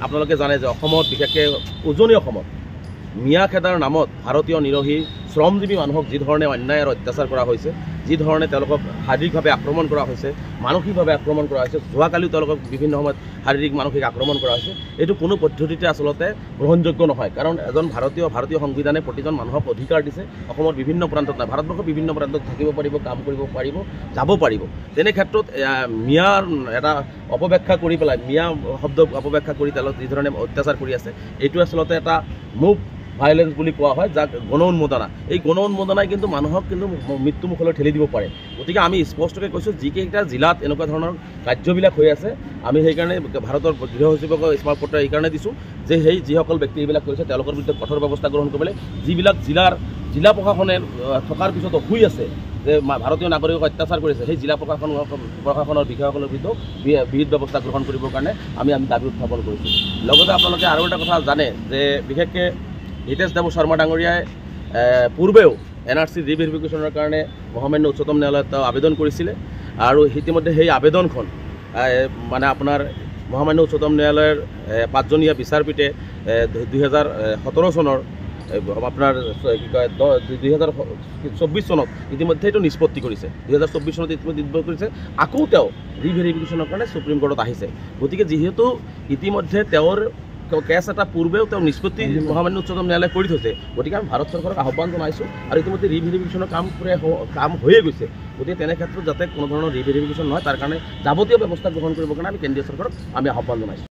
আপোনালোকে জানে যে অসমত বিশেষকৈ উজনি অসমত মিয়া খেদাৰ নামত ভাৰতীয় নিৰহী শ্ৰমজীৱী মানুহক যি ধৰণে অন্যায় আৰু অত্যাচাৰ কৰা হৈছে, যি ধৰণে তেওঁলোকক শাৰীৰিকভাৱে আক্ৰমণ কৰা হৈছে, মানসিকভাৱে আক্ৰমণ কৰা হৈছে, যোৱাকালিও তেওঁলোকক বিভিন্ন সময়ত শাৰীৰিক মানসিক আক্ৰমণ কৰা হৈছে, এইটো কোনো পদ্ধতিতে আচলতে গ্ৰহণযোগ্য নহয়। কাৰণ এজন ভাৰতীয় সংবিধানে প্ৰতিজন মানুহক অধিকাৰ দিছে অসমৰ বিভিন্ন প্ৰান্তত নাই, ভাৰতবৰ্ষৰ বিভিন্ন প্ৰান্তত থাকিব পাৰিব, কাম কৰিব পাৰিব, যাব পাৰিব। তেনে ক্ষেত্ৰত মিয়াৰ এটা অপব্যাখ্যা কৰি পেলাই, মিয়া শব্দ অপব্যাখ্যা কৰি তেওঁলোক যি ধৰণে অত্যাচাৰ কৰি আছে, এইটো আচলতে এটা মুভ ভাইলেন্স বুলি কোৱা হয়, যাক গণ উন্মোদনা। এই গণ উন্মোদনাই কিন্তু মানুহক কিন্তু মৃত্যুমুখলৈ ঠেলি দিব পাৰে। গতিকে আমি স্পষ্টকৈ কৈছোঁ, যিকেইটা জিলাত এনেকুৱা ধৰণৰ কাৰ্যবিলাক হৈ আছে, আমি সেইকাৰণে ভাৰতৰ গৃহ সচিবক স্মাৰক পত্ৰ এইকাৰণে দিছোঁ যে যিসকল ব্যক্তি এইবিলাক কৰিছে তেওঁলোকৰ বিৰুদ্ধে কঠোৰ ব্যৱস্থা গ্ৰহণ কৰিবলৈ। যিবিলাক জিলা প্ৰশাসনে থকাৰ পিছতো শুই আছে যে ভাৰতীয় নাগৰিকক অত্যাচাৰ কৰিছে, সেই জিলা প্ৰশাসনৰ বিষয়াসকলৰ বিৰুদ্ধে বিহিত ব্যৱস্থা গ্ৰহণ কৰিবৰ কাৰণে আমি দাবী উত্থাপন কৰিছোঁ। লগতে আপোনালোকে আৰু এটা কথা জানে যে বিশেষকৈ হিতেশ দেৱ শৰ্মা ডাঙৰীয়াই পূৰ্বেও NRC ৰিভেৰিফিকেশ্যনৰ কাৰণে মহামান্য উচ্চতম ন্যায়ালয়ত আবেদন কৰিছিলে, আৰু ইতিমধ্যে সেই আবেদনখন মানে আপোনাৰ মহামান্য উচ্চতম ন্যায়ালয়ৰ 5জনীয়া বিচাৰপীঠে 2017 চনৰ আপোনাৰ কি কয় 2024 চনত ইতিমধ্যে এইটো নিষ্পত্তি কৰিছে। 2024 চনত ইতিমধ্যে নিষ্পত্তি কৰিছে, আকৌ তেওঁ ৰিভেৰিফিকেশ্যনৰ কাৰণে সুপ্ৰিম কোৰ্টত আহিছে। গতিকে যিহেতু ইতিমধ্যে তেওঁৰ কেছ এটা পূৰ্বেও তেওঁ নিষ্পত্তি মহামান্য উচ্চতম ন্যায়ালয়ে কৰি থৈছে, গতিকে আমি ভাৰত চৰকাৰক আহ্বান জনাইছোঁ, আৰু ইতিমধ্যে ৰিভেৰিফিকেশ্যনৰ কাম হৈয়ে গৈছে। গতিকে তেনে ক্ষেত্ৰত যাতে কোনো ধৰণৰ ৰিভেৰিফিকেশ্যন নহয়, তাৰ কাৰণে যাৱতীয় ব্যৱস্থা গ্ৰহণ কৰিবৰ কাৰণে আমি কেন্দ্ৰীয় চৰকাৰক আমি আহ্বান জনাইছোঁ।